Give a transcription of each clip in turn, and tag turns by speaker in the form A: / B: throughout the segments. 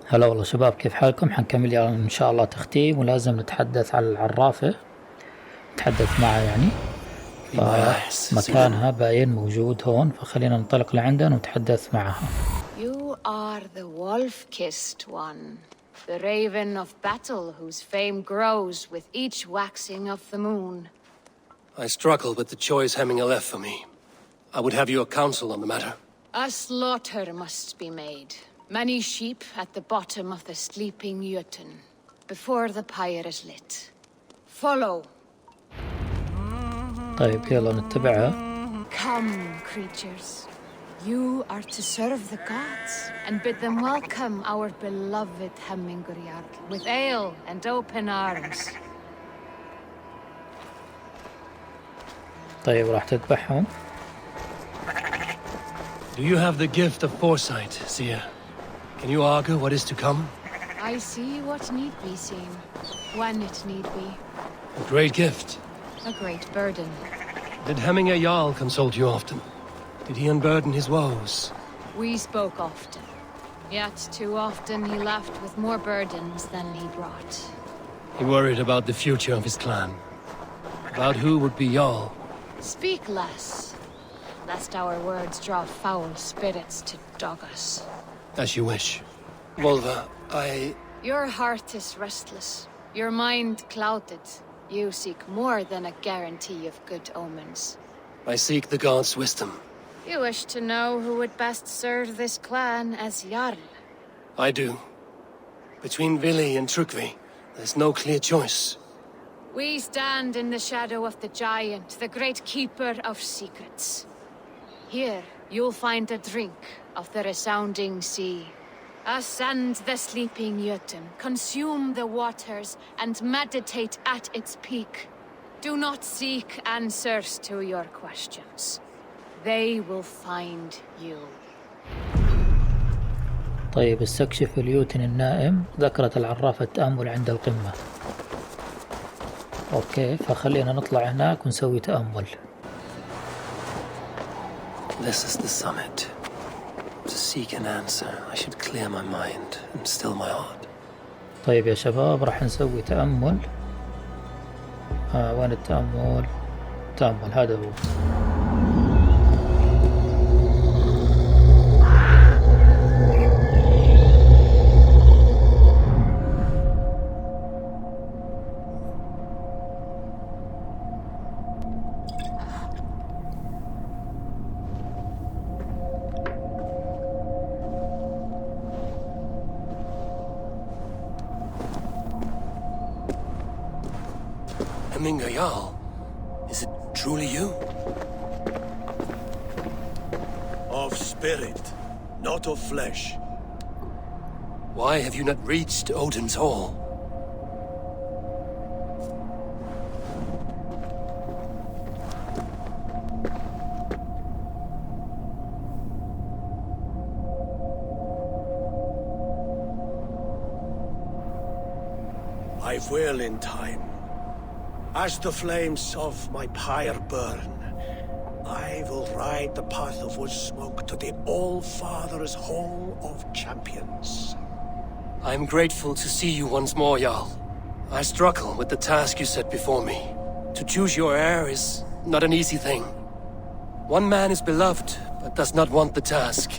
A: هلا والله شباب، كيف حالكم؟ حنكمل يعني إن شاء الله تختيم، ولازم نتحدث على العرافة، نتحدث معها يعني. فمكانها باين موجود هون، فخلينا ننطلق لعندها ونتحدث معها.
B: You are the wolf-kissed one, the raven of battle whose fame grows with each waxing of the moon.
C: I struggle with the choice Hemminger left for me. I would have your counsel on the matter.
B: A slaughter must be made. Many sheep at the bottom of the sleeping Jötun, before the pyre is lit. Follow.
A: طيب يلا نتبعها.
B: Come, creatures. You are to serve the gods and bid them welcome our beloved Hemminger with ale and open arms.
A: طيب راح تذبحهم.
C: Do you have the gift of foresight, seer? Can you argue what is to come?
B: I see what need be seen, when it need be.
C: A great gift.
B: A great burden.
C: Did Hemminger Jarl consult you often? Did he unburden his woes?
B: We spoke often. Yet too often he left with more burdens than he brought.
C: He worried about the future of his clan. About who would be Jarl.
B: Speak less, lest our words draw foul spirits to dog us.
C: As you wish. Volva,
B: Your heart is restless, your mind clouded. You seek more than a guarantee of good omens.
C: I seek the gods' wisdom.
B: You wish to know who would best serve this clan as Jarl?
C: I do. Between Vili and Trukvi, there's no clear choice.
B: We stand in the shadow of the giant, the great keeper of secrets. Here, you'll find a drink of the resounding sea. Ascend the sleeping Jötun, consume the waters, and meditate at its peak. Do not seek answers to your questions. They will find you.
A: طيب استكشف اليوتن النائم. ذكرت العرافة التأمل عند القمة. اوكي، فخلينا نطلع هناك ونسوي تأمل.
C: This is the summit. To seek an answer, I should clear my mind and still my heart.
A: طيب يا شباب راح نسوي تأمل. وين التأمل؟ تأمل هذا هو.
C: Hemminger Jarl, is it truly you?
D: Of spirit, not of flesh.
C: Why have you not reached Odin's Hall?
D: I will in time. As the flames of my pyre burn, I will ride the path of wood smoke to the All-Father's Hall of Champions.
C: I am grateful to see you once more, Jarl. I struggle with the task you set before me. To choose your heir is not an easy thing. One man is beloved, but does not want the task.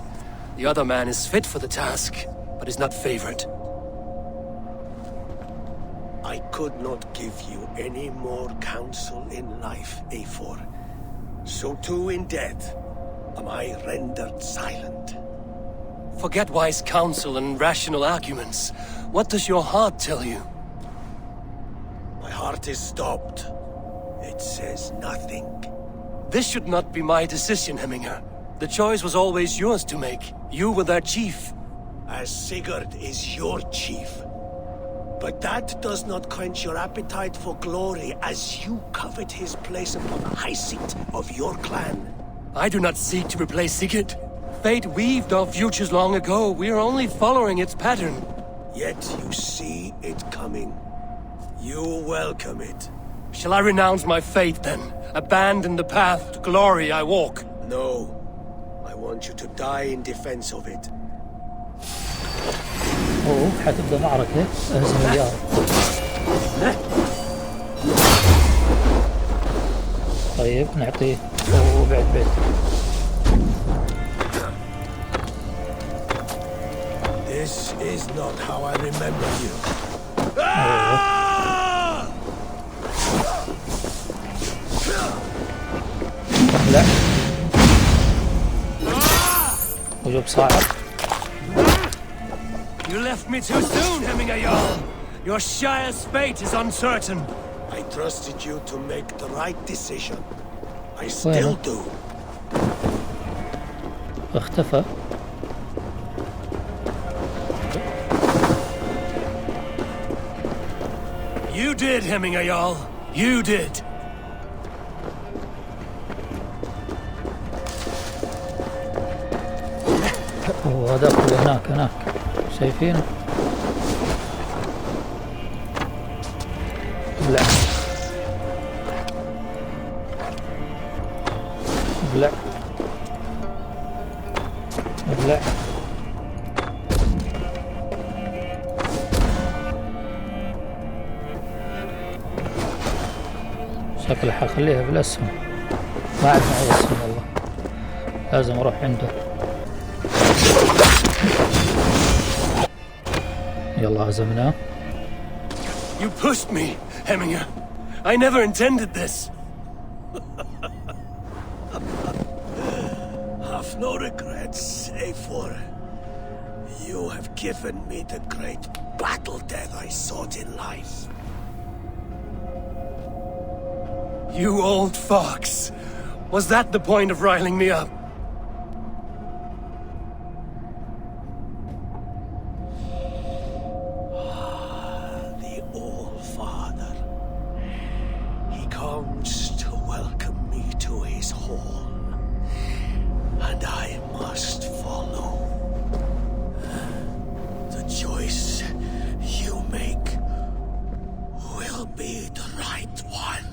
C: The other man is fit for the task, but is not favored.
D: I could not give you any more counsel in life, Eivor. So too in death am I rendered silent.
C: Forget wise counsel and rational arguments. What does your heart tell you?
D: My heart is stopped. It says nothing.
C: This should not be my decision, Hemminger. The choice was always yours to make. You were their chief.
D: As Sigurd is your chief. But that does not quench your appetite for glory as you covet his place upon the high seat of your clan.
C: I do not seek to replace Sigurd. Fate weaved our futures long ago. We are only following its pattern.
D: Yet you see it coming. You welcome it.
C: Shall I renounce my faith then? Abandon the path to glory I walk?
D: No. I want you to die in defense of it.
A: اوه حتبدأ معركة. اهزم اليارل. طيب نعطيه. اوه بعد.
D: This is not how I remember you.
A: لا وجوب صعب.
C: You left me too soon, Hemingayal. Your Shire's fate is uncertain.
D: I trusted you to make the right decision. I still do.
A: اختفى.
C: You did, Hemingayal. You did.
A: وهذا كله هناك شايفينه؟ ابلع ابلع ابلع. شكله حخليها بالاسهم. ما عاد معي اسهم والله. لازم اروح عنده. يلا هزمناه.
C: You pushed me, Heminger. I never intended this.
D: Have no regrets, Eivor. You have given me the great battle death I sought in life.
C: You old fox. Was that the point of riling me up?
D: The All-Father. He comes to welcome me to his hall. And I must follow. The choice you make will be the right one.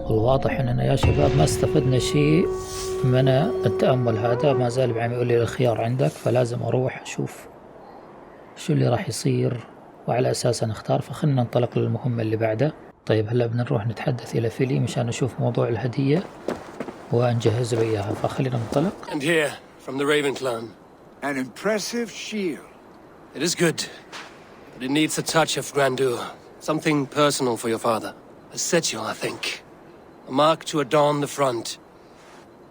A: والواضح اننا يا شباب ما استفدنا شيء من التأمل هذا. ما زال عم يقول لي الخيار عندك، فلازم اروح اشوف شو اللي راح يصير وعلى اساسه نختار. فخلنا ننطلق للمهمة اللي بعده. طيب هلا بدنا نروح نتحدث الى فيلي مشان نشوف موضوع الهدية ونجهز له اياها. فخلينا ننطلق.
C: And here, from the Raven clan.
E: An impressive shield.
C: It is good, but it needs a touch of grandeur. Something personal for your father. A sigil, I think. A mark to adorn the front.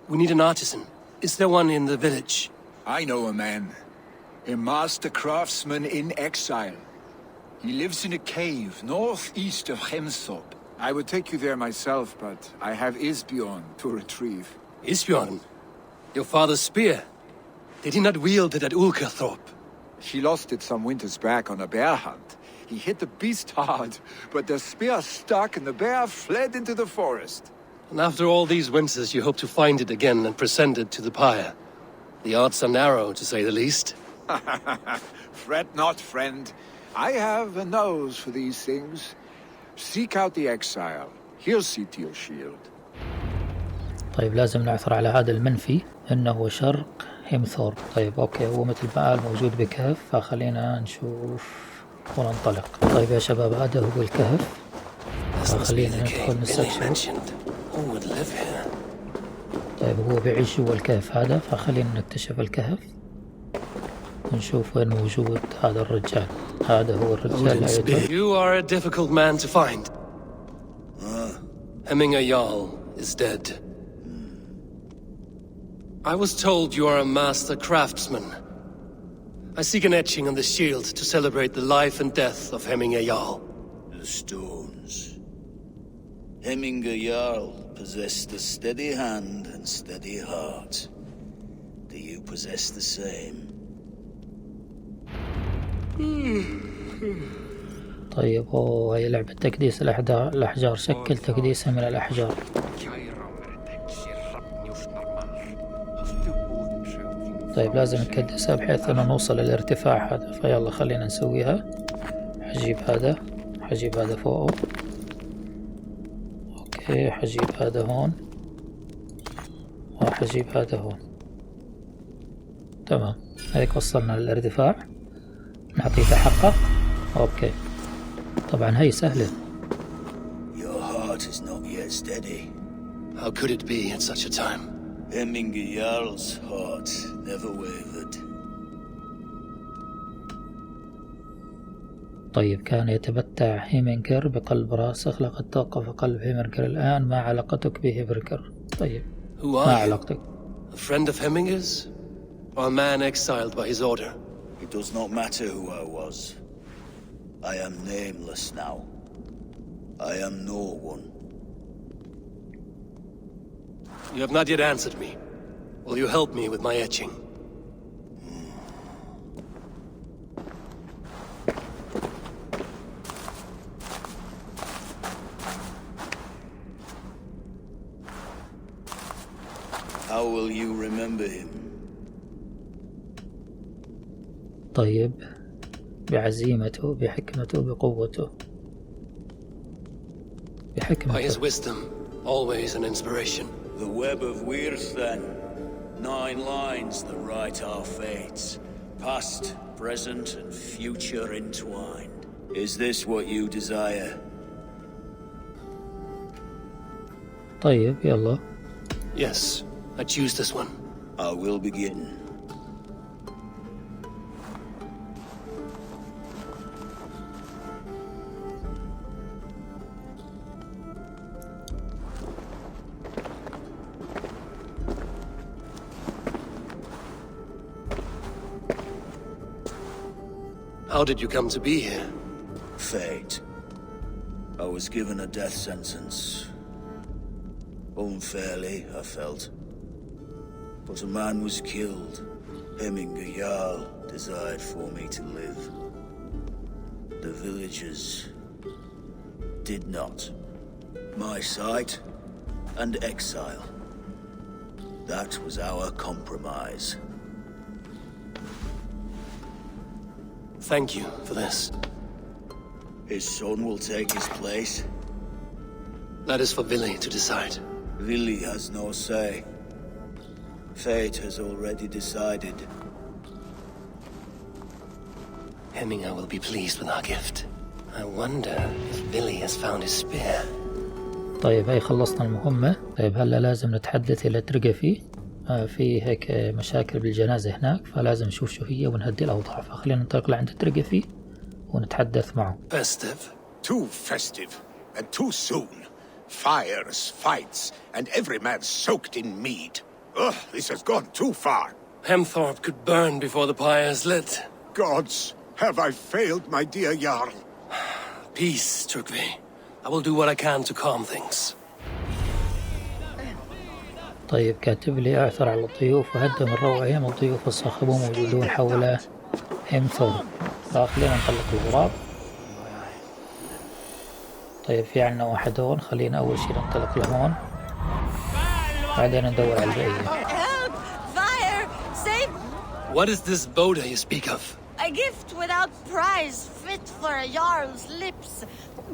C: We need an artisan. Is there one in the village?
E: I know a man. A master craftsman in exile. He lives in a cave northeast of Hemthorpe. I would take you there myself, but I have Isbjorn to retrieve.
C: Isbjorn? Your father's spear? Did he not wield it at Ulkerthorpe?
E: She lost it some winters back on a bear hunt. He hit the beast hard, but the spear stuck and the bear fled into the forest.
C: And after all these winters, you hope to find it again and present it to the pyre. The odds are narrow, to say the least.
E: Fret not, friend. I have a nose for these things. Seek out the exile. He'll see to your shield.
A: طيب لازم نعثر على هذا المنفي انه شرق هيمثورب. طيب اوكي، هو مثل ما قال موجود بكهف، فخلينا نشوف وننطلق. طيب يا شباب هذا هو الكهف، فخلينا ندخل نستكشف. طيب هو بيعيش جوا الكهف هذا، فخلينا نكتشف الكهف ونشوف وين موجود هذا الرجال. هذا هو الرجال.
C: You are a difficult man to find. Hemingayal is dead. I was told you are a master craftsman. I seek an etching on the shield to celebrate the life and death of Hemingayal.
F: The stones. Hemingayal possessed a steady hand and steady heart. Do you possess the same?
A: طيب هي لعبة تكديس الأحجار، شكل تكديسها من الأحجار. طيب لازم نكدسها بحيث انه نوصل للارتفاع هذا، فيلا خلينا نسويها. حجيب هذا حجيب هذا فوقه. اوكي حجيب هذا هون وحجيب هذا هون. تمام هيك وصلنا للارتفاع. نعطيه تحقق. اوكي طبعا هي سهلة.
F: Your heart is not yet steady.
C: How could it be at such a time?
F: Yarl's heart never wavered.
A: طيب كان يتمتع هيمنجر بقلب راسخ، لقد توقف قلب هيمنجر الآن. ما علاقتك بهيمنجر؟ طيب ما علاقتك؟
C: A friend of Hemminger's? Or a man exiled by his order?
F: It does not matter who I was. I am nameless now. I am no one.
C: You have not yet answered me. Will you help me with my etching?
F: How will you remember him?
A: طيب بعزيمته، بحكمته، بقوته.
C: By his
A: بحكمته.
C: wisdom, always an inspiration.
F: The web of Wirth, then. 9 lines that write our fates. Past, present, and future entwined. Is this what you desire?
A: طيب يلا.
C: Yes, I choose this one.
F: I will begin.
C: How did you come to be here?
F: Fate. I was given a death sentence. Unfairly, I felt. But a man was killed. Jarl desired for me to live. The villagers did not. My sight and exile. That was our compromise.
C: Thank you for this.
F: His son will take his place.
C: That is for Vili to decide.
F: Vili has no say. Fate has already decided.
C: Hemminger will be pleased with our gift. I wonder if Vili has found his spear.
A: طيب هاي خلصنا المهمة. طيب هلا لازم نتحدث إلى ترقفي. في هيك مشاكل بالجنازة هناك، فلازم نشوف شو هي ونهدي الأوضاع. فخلينا ننطلق لعند ترقفي ونتحدث معه.
C: Festive.
D: Too festive, and too soon. Fires, fights, and every man soaked in mead. Ugh, this has gone too far.
C: Hemthorpe could burn before the pyre's lit.
D: Gods, have I failed my dear Jarl?
C: Peace, Turkvi. I will do what I can to calm things.
A: طيب كاتب لي اعثر على الضيوف وهدم الروعية. الضيوف الصاخبون موجودون حول هيمثورب. خلينا نطلق الغراب. طيب في عنا واحد هون، خلينا أول شي ننطلق لهون بعدين ندور على البقية.
G: Help! Fire! Save!
C: What is this Boda you speak of?
G: A gift without price, fit for a Jarl's lips.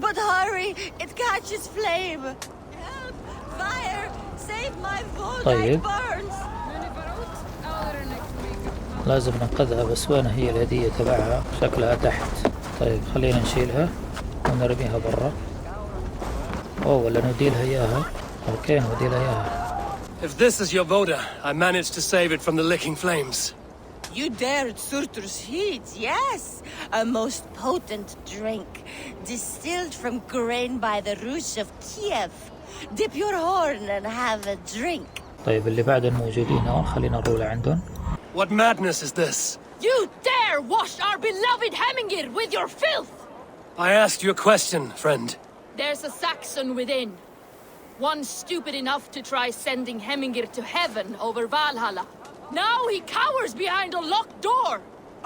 G: But hurry, it catches flame. Help! Fire! Save my food,
A: طيب.
G: it burns!
A: لازم ننقذها، بس وين هي الهدية تبعها؟ شكلها تحت. طيب خلينا نشيلها ونرميها برا. أوه ولا نديلها إياها. أوكي نديلها إياها.
C: If this is your Boda, I managed to save it from the licking flames.
G: You dared Surtur's heat, yes! A most potent drink, distilled from grain by the Rus of Kiev. Dip your horn and have a drink.
A: طيب اللي بعدهم موجودين هون، خلينا نروح لعندهم.
C: What madness is this?
B: You dare wash our beloved Hemingir with your filth!
C: I asked you a question, friend.
B: There's a Saxon within. One stupid enough to try sending Hemingir to heaven over Valhalla. Now he cowers behind a locked door.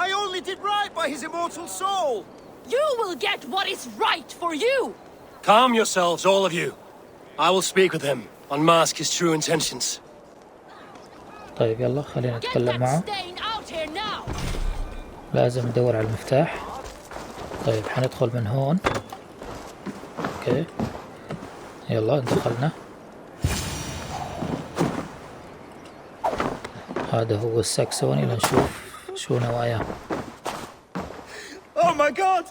D: I only did right by his immortal soul.
B: You will get what is right for you.
C: Calm yourselves, all of you. I will speak with him, unmask his true intentions.
A: طيب يلا خلينا
B: Get
A: نتكلم
B: that
A: معه.
B: stain out here now.
A: لازم ندور على المفتاح. طيب حندخل من هون اوكي يلا دخلنا. هذا هو الساكسوني، لنشوف شو نواياه.
D: Oh my god!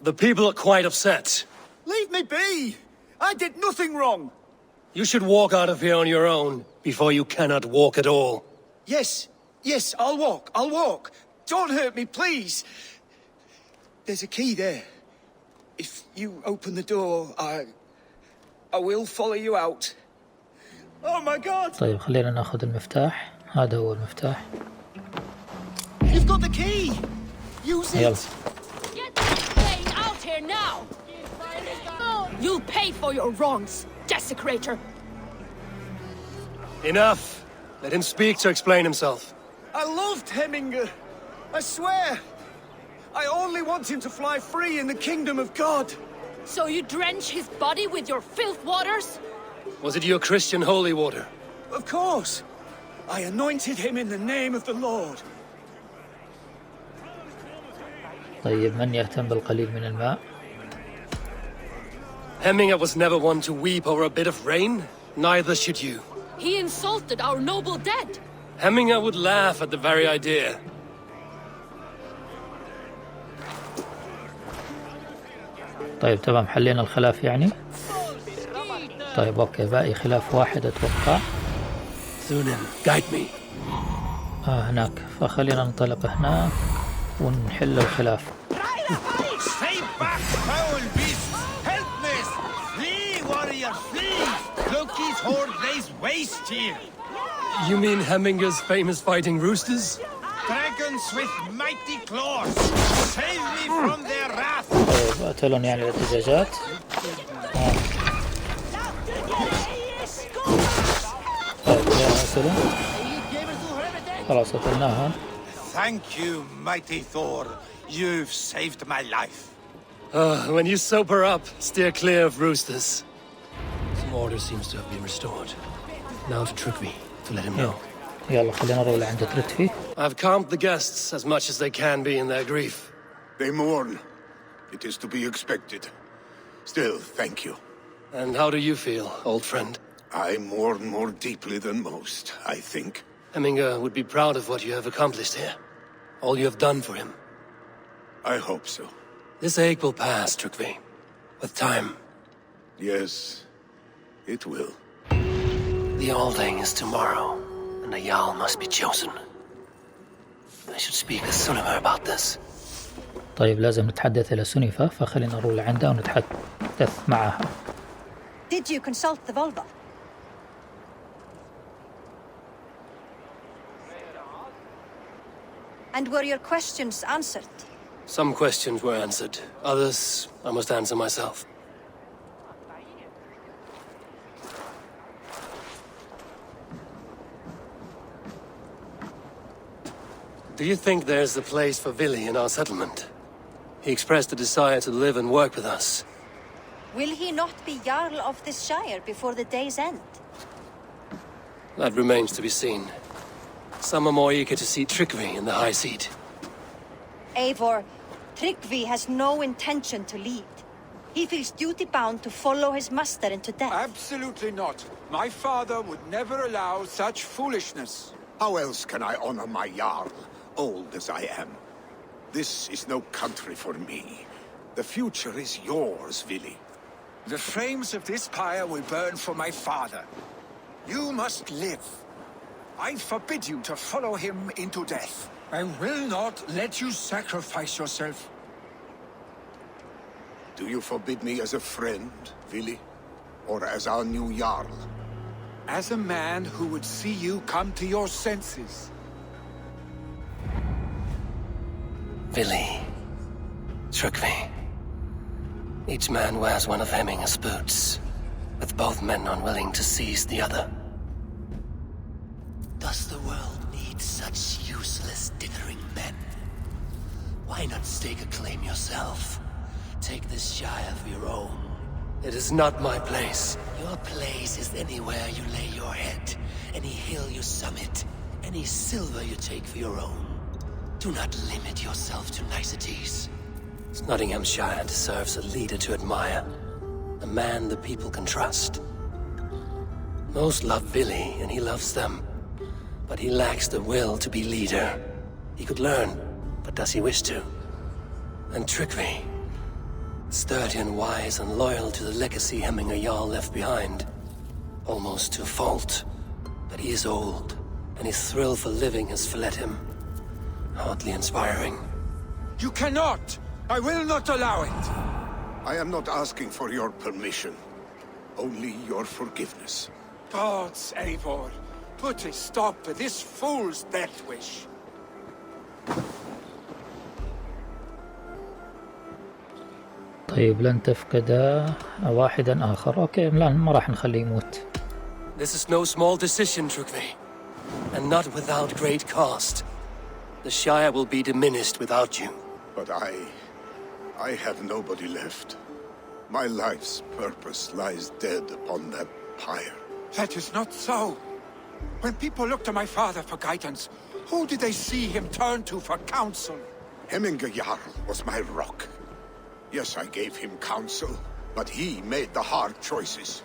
C: The people are quite upset.
D: Leave me be! I did nothing wrong!
C: You should walk out of here on your own before you cannot walk at all.
E: Yes, I'll walk. Don't hurt me, please. There's a key there. If you open the door, I will follow you out.
D: Oh my god!
A: طيب خلينا ناخذ المفتاح. هذا هو المفتاح.
D: You've got the key! Use
A: يلا.
D: it!
B: Get this thing out here now! You'll pay for your wrongs, desecrator!
C: Enough! Let him speak to explain himself.
D: I loved Hemminger! I swear! I only want him to fly free in the kingdom of God!
B: So you drench his body with your filth waters?
C: Was it your Christian holy water?
D: Of course! I anointed him in the name of the Lord.
A: طيب من يهتم بالقليل من الماء؟
C: Hemminger was never one to weep over a bit of rain. Neither should you.
B: He insulted our noble dead!
C: Hemminger would laugh at the very idea.
A: طيب تمام، حلينا الخلاف يعني. طيب اوكي، باقي خلاف واحد اتوقع.
C: Thunin, guide me.
A: هناك، فخلينا ننطلق هناك ونحل الخلاف.
E: Stay back, foul beasts! Helpless! Flee, warrior, flee! Loki's horde lays waste here!
C: You mean Hemminger's famous fighting roosters?
E: Dragons with mighty claws! Save me from their wrath!
A: طيب قتلون يعني الدجاجات. طيب يا قتلوا. خلاص قتلناهم.
E: Thank you, mighty Thor. You've saved my life.
C: When you sober up, steer clear of roosters. Some order seems to have been restored. Now to Trygve, to let him know.
A: يلا خلينا نروح لعند ترتفي.
C: I've calmed the guests as much as they can be in their grief.
D: They mourn. It is to be expected. Still, thank you.
C: And how do you feel, old friend?
D: I mourn more deeply than most, I think.
C: Hemminger would be proud of what you have accomplished here. All you have done for him.
D: I hope so.
C: This ache will pass, Trygve. With time.
D: Yes, it will.
C: The Alding is tomorrow, and a Jarl must be chosen. I should speak to Sunniva about this.
A: طيب لازم نتحدث إلى سونيفا، فخلينا نروح لعندها ونتحدث معها.
H: Did you consult the Volva? And were your questions answered?
C: Some questions were answered. Others, I must answer myself. Do you think there's a place for Vili in our settlement? He expressed a desire to live and work with us.
H: Will he not be Jarl of this shire before the day's end?
C: That remains to be seen. Some are more eager to see Trygve in the high seat.
H: Eivor, Tryggvi has no intention to lead. He feels duty-bound to follow his master into death.
E: Absolutely not. My father would never allow such foolishness.
D: How else can I honor my Jarl, old as I am? This is no country for me. The future is yours, Vili.
E: The flames of this pyre will burn for my father. You must live. I forbid you to follow him into death. I will not let you sacrifice yourself.
D: Do you forbid me as a friend, Vili? Or as our new Jarl?
E: As a man who would see you come to your senses.
C: Vili. Trygve. Each man wears one of Hemminger's boots, with both men unwilling to seize the other.
I: Does the world need such useless, dithering men? Why not stake a claim yourself? Take this shire for your own.
C: It is not my place.
I: Your place is anywhere you lay your head, any hill you summit, any silver you take for your own. Do not limit yourself to niceties.
C: Nottinghamshire deserves a leader to admire. A man the people can trust. Most love Billy, and he loves them. But he lacks the will to be leader. He could learn, but does he wish to? And Trygve, sturdy and wise and loyal to the legacy Hemminger Jarl left behind. Almost to a fault. But he is old, and his thrill for living has fled him. Hardly inspiring.
E: You cannot! I will not allow it!
D: I am not asking for your permission. Only your forgiveness.
E: Gods, Eivor, put a stop to this fool's death wish.
A: طيب لن تفقد واحدا آخر. أوكي لا ما راح نخليه يموت.
C: This is no small decision, Trygve. And not without great cost. The Shire will be diminished without you.
D: But I have nobody left. My life's purpose lies dead upon that pyre.
E: That is not so. When people look to my father for guidance, who did they see him turn to for counsel?
D: Hemminger Jarl was my rock. Yes, I gave him counsel, but he made the hard choices.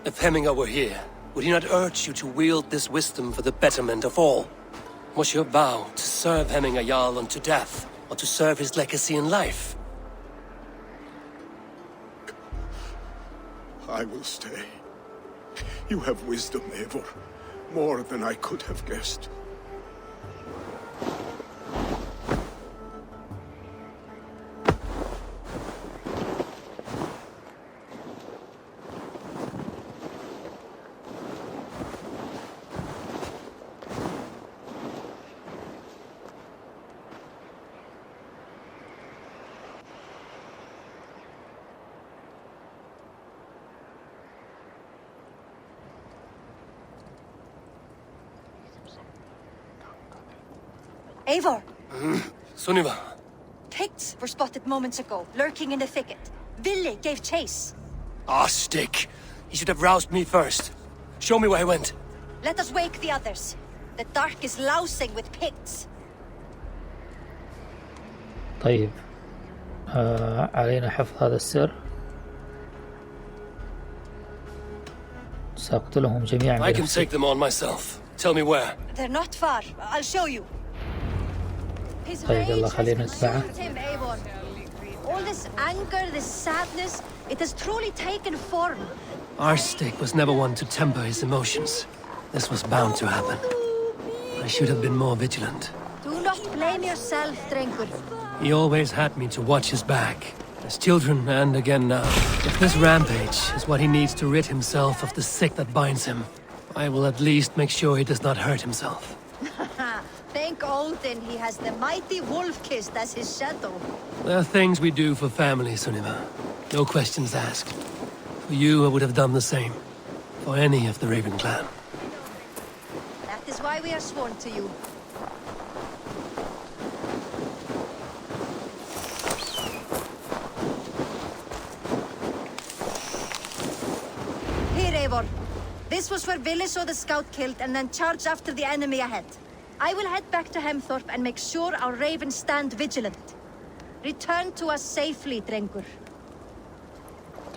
C: If Hemminger were here, would he not urge you to wield this wisdom for the betterment of all? Was your vow to serve Hemminger Jarl unto death, or to serve his legacy in life?
D: I will stay. You have wisdom, Eivor. More than I could have guessed.
H: Eivor!
C: Sunniva!
H: Picts were spotted moments ago, lurking in the thicket. Ville gave chase.
C: Ah, stick! He should have roused me first. Show me where he went.
H: Let us wake the others. The dark is lousing with Picts.
A: طيب علينا حفظ هذا السر. سأقتلهم جميعا.
C: I can take them on myself. Tell me where.
H: They're not far. I'll show you. His
A: طيب يلا
H: rage
A: خلينا
H: has
A: نتبعه.
H: consumed him, Eivor. All this anger, this sadness, it has truly taken form.
C: Our stick was never one to temper his emotions. This was bound to happen. I should have been more vigilant.
H: Do not blame yourself, Drengur.
C: He always had me to watch his back. As children and again now. If this rampage is what he needs to rid himself of the sick that binds him, I will at least make sure he does not hurt himself.
H: Thank Odin he has the mighty Wolf-Kissed as his shadow.
C: There are things we do for family, Sunniva. No questions asked. For you, I would have done the same. For any of the Raven clan.
H: That is why we are sworn to you. Here, Eivor. This was where Ville saw the scout killed and then charged after the enemy ahead. I will head back to Hemthorpe and make sure our ravens stand vigilant. Return to us safely, Drengur.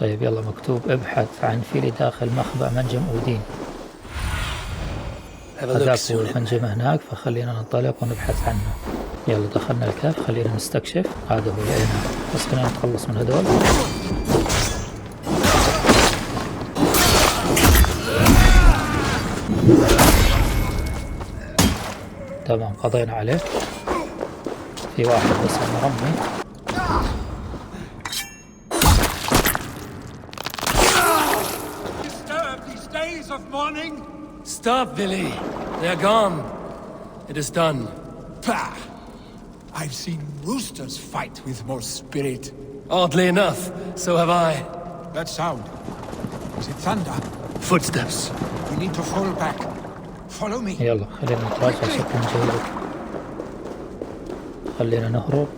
A: طيب يلا مكتوب ابحث عن فيلي داخل مخبأ منجم أودين. هذاك هو المنجم هناك فخلينا ننطلق ونبحث عنه. يلا دخلنا الكهف خلينا نستكشف. هذا هو هنا بس خلينا نتخلص من هذول. تمام قضينا عليه. في واحد بس مرمي.
C: Stop, Billy. They're gone. It is done.
E: Pah! I've seen roosters fight with more spirit.
C: Oddly enough, so have I.
E: That sound. Is it thunder?
C: Footsteps.
E: We need to fall back. Follow me.
A: يلا خلينا نتراجع شكلهم جيد. خلينا نهرب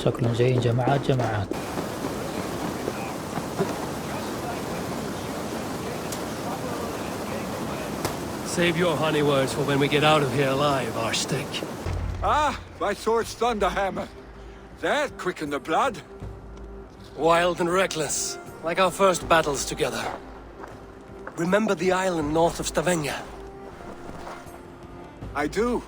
A: شكلهم جايين جماعات.
C: Save your honey words for when we get out of here alive, Arstick.
E: Ah, my sword's thunderhammer. That quickened the blood.
C: Wild and reckless, like our first battles together. Remember the island north of Stavanger?
E: I do.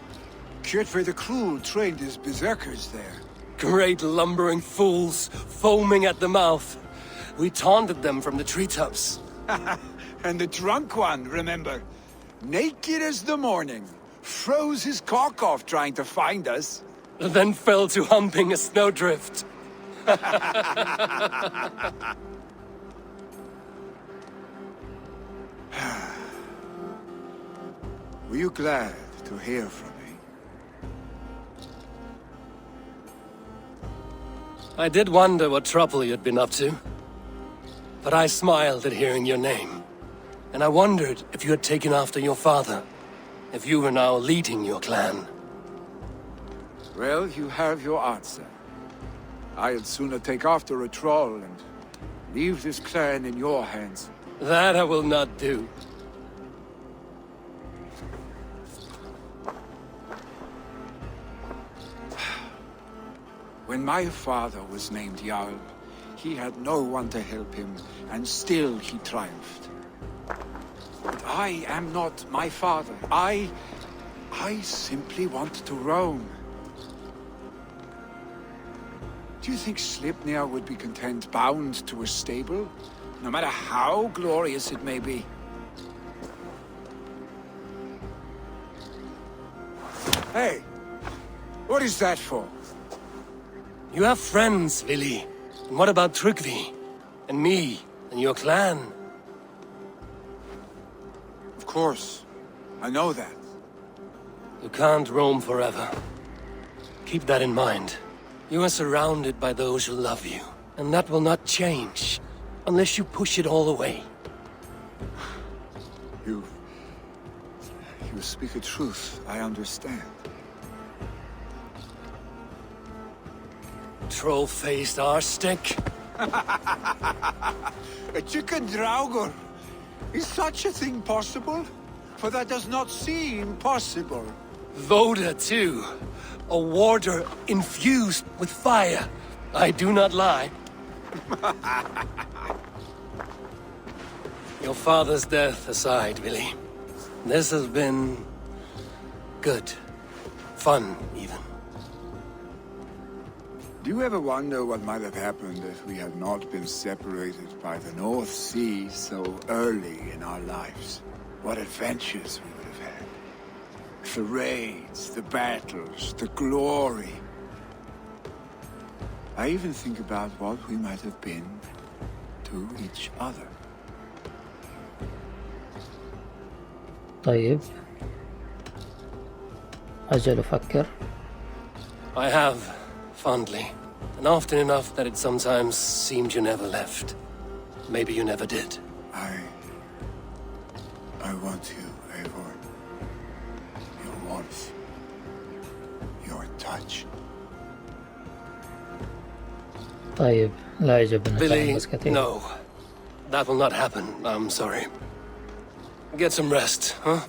E: Kjotve the Cruel trained his berserkers there.
C: Great lumbering fools, foaming at the mouth. We taunted them from the treetops.
E: And the drunk one, remember? Naked as the morning. Froze his cock off trying to find us.
C: Then fell to humping a snowdrift.
E: Were you glad to hear from me?
C: I did wonder what trouble you'd been up to. But I smiled at hearing your name. And I wondered if you had taken after your father. If you were now leading your clan.
E: Well, you have your answer. I'd sooner take after a troll and leave this clan in your hands.
C: That I will not do.
E: When my father was named Jarl, he had no one to help him, and still he triumphed. But I am not my father. I simply want to roam. Do you think Sleipnir would be content bound to a stable? No matter how glorious it may be? Hey! What is that for?
C: You have friends, Vili. And what about Tryggvi? And me? And your clan?
E: Of course. I know that.
C: You can't roam forever. Keep that in mind. You are surrounded by those who love you. And that will not change. Unless you push it all away.
E: You speak a truth, I understand.
C: Troll-faced arse-stick.
E: A chicken draugur! Is such a thing possible? For that does not seem possible.
C: Voda, too. A warder infused with fire. I do not lie. Your father's death aside, Vili. This has been... good. Fun, even.
E: Do you ever wonder what might have happened if we had not been separated by the North Sea so early in our lives? What adventures we would have had. The raids, the battles, the glory. I even think about what we might have been to each other.
A: طيب أجل أفكر.
C: I have, fondly. And often enough that it sometimes seemed you never left. Maybe you never did.
E: I want you, Eivor. Your warmth. Your touch.
A: طيب لا يجب أن
C: Billy,
A: نتحمس كثير.
C: no. That will not happen. I'm sorry. Get some rest, huh?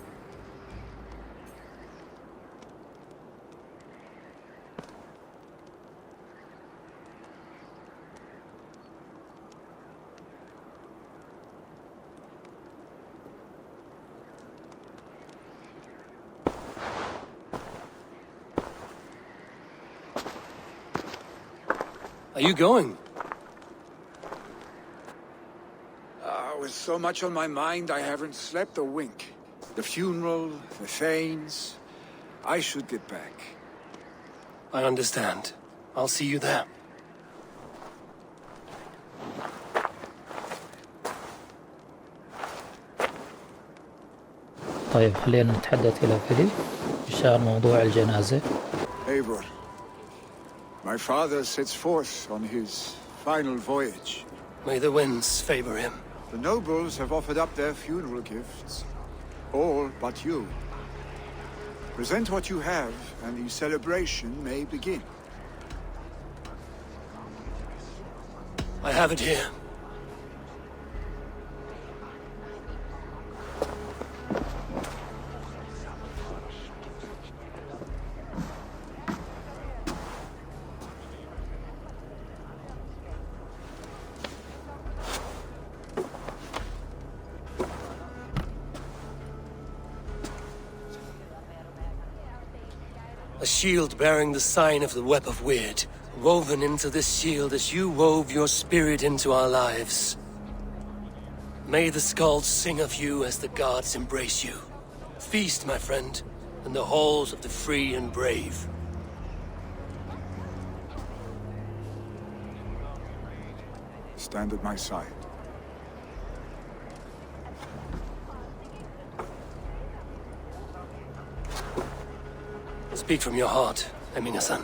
C: Are you going?
E: With so much on my mind, I haven't slept a wink. The funeral, the Thanes. I should get back.
C: I understand. I'll see you there.
A: طيب خلينا نتحدث إلى فيلي بشأن موضوع الجنازة.
E: Eivor, my father sets forth on his final voyage.
C: May the winds favor him.
E: The nobles have offered up their funeral gifts. All but you. Present what you have, and the celebration may begin.
C: I have it here. A shield bearing the sign of the Web of Weird, woven into this shield as you wove your spirit into our lives. May the skulls sing of you as the gods embrace you. Feast, my friend, in the halls of the free and brave.
E: Stand at my side.
C: Speak from your heart, Eminasan.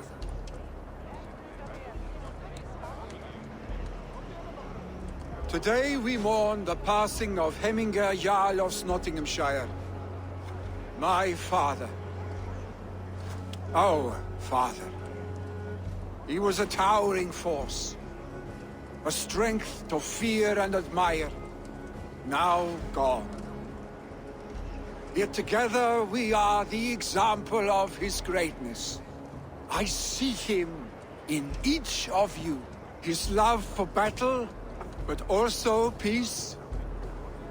E: Today we mourn the passing of Heminger Jarl of Nottinghamshire. My father. Our father. He was a towering force. A strength to fear and admire. Now gone. Yet together we are the example of his greatness. I see him in each of you. His love for battle, but also peace.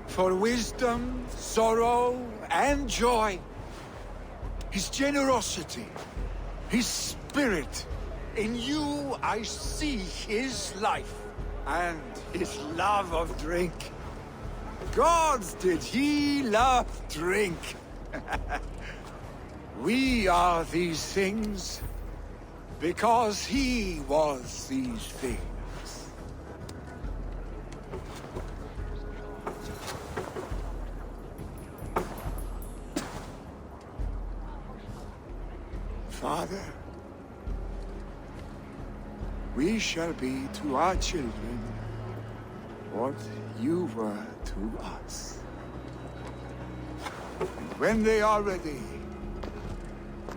E: For wisdom, sorrow, and joy. His generosity, his spirit. In you I see his life, and his love of drink. Gods, did he love drink! We are these things because he was these things. Father, we shall be to our children what you were to us. And when they are ready,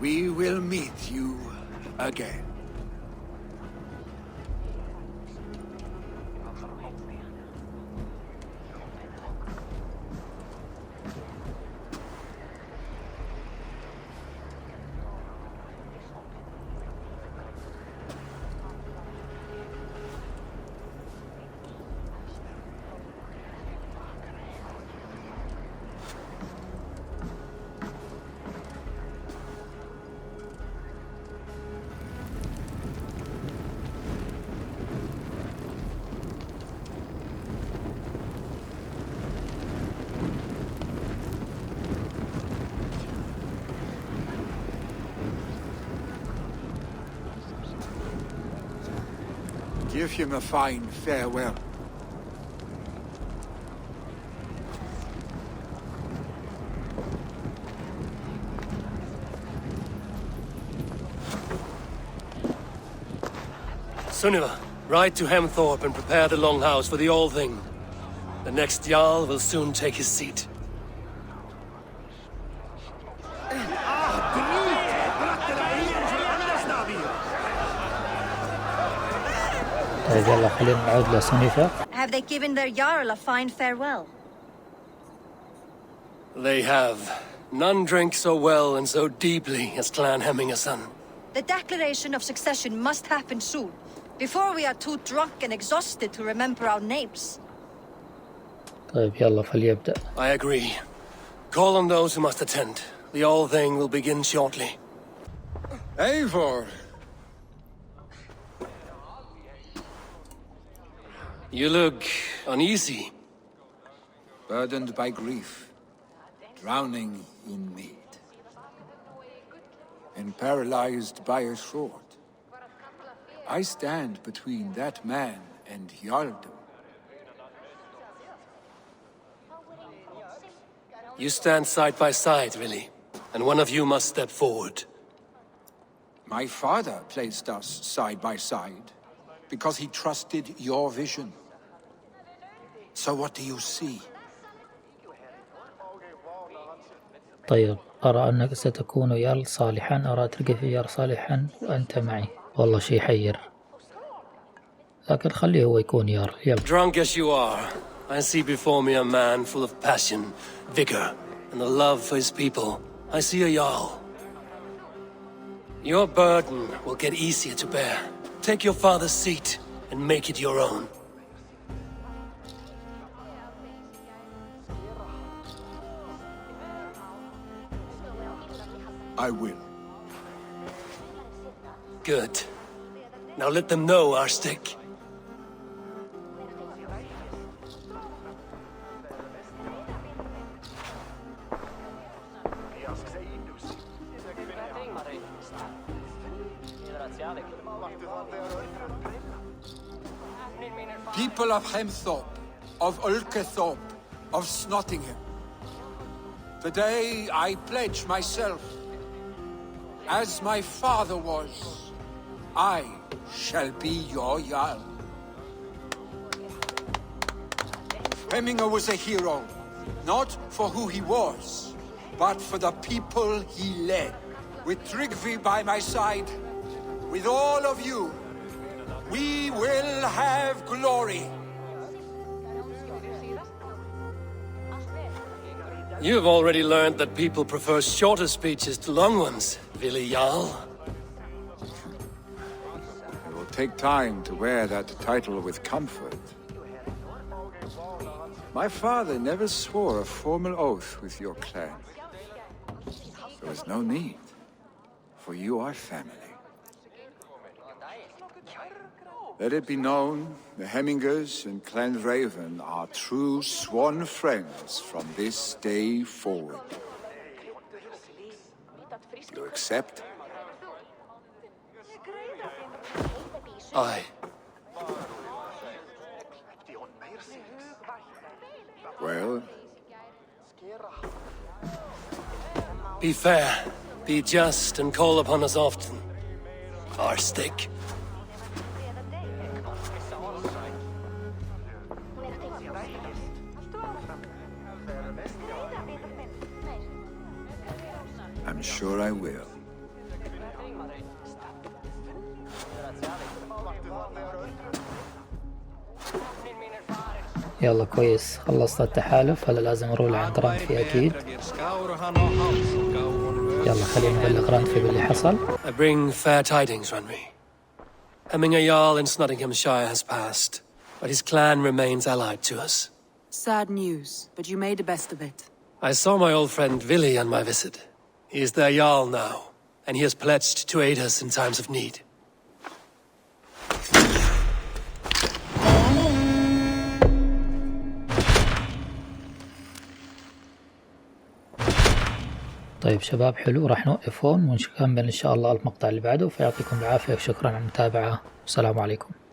E: we will meet you again. Give him a fine farewell.
C: Sunniva, ride to Hemthorpe and prepare the Longhouse for the All Thing. The next Jarl will soon take his seat.
A: طيب يلا خلينا نعود لسونيفا.
H: Have they given their Jarl a fine farewell?
C: They have. None drink so well and so deeply as Clan Hemmingerson.
H: The declaration of succession must happen soon, before we are too drunk and exhausted to remember our names.
A: طيب يلا فليبدأ.
C: I agree. Call on those who must attend. The All Thing will begin shortly.
E: Eivor!
C: You look uneasy.
E: Burdened by grief, drowning in mead, and paralyzed by a sword. I stand between that man and Jarldom.
C: You stand side by side, really, and one of you must step forward.
E: My father placed us side by side because he trusted your vision. So what do you see?
A: طيب أرى أنك ستكون يارل صالحا، أرى تلقى في يارل صالحا وأنت معي. والله شيء يحير، لكن خليه هو يكون يارل. يلا.
C: Drunk as you are, I see before me a man full of passion, vigor, and a love for his people. I see a Jarl. Your burden will get easier to bear. Take your father's seat and make it your own.
E: I will.
C: Good. Now let them know our stick.
E: People of Hemthorpe, of Ulkethorpe, of Snottingham. Today I pledge myself, as my father was, I shall be your Jarl. Hemminger was a hero, not for who he was, but for the people he led. With Tryggvi by my side, with all of you, we will have glory.
C: You've already learned that people prefer shorter speeches to long ones, Willi Jarl.
E: It will take time to wear that title with comfort. My father never swore a formal oath with your clan. There is no need, for you are family. Let it be known, the Hemmingers and Clan Raven are true sworn friends from this day forward. You accept?
C: Aye.
E: Well,
C: Be fair, be just, and call upon us often. Our stick.
E: I'm sure I will.
A: يلا كويس، خلصت التحالف. هلا لازم اروح لعند غرانفي اكيد. يلا خلينا نبلغ غرانفي باللي حصل.
C: I bring fair tidings, Runry. Hemminger Jarl in Snottinghamshire has passed, but his clan remains allied to us.
J: Sad news, but you made the best of it.
C: I saw my old friend Willi on my visit. He is their Jarl now, and he has pledged to aid us in times of need.
A: طيب شباب، حلو، راح نوقف هون ونكمل إن شاء الله المقطع اللي بعده. فيعطيكم العافية وشكرا على المتابعة، والسلام عليكم.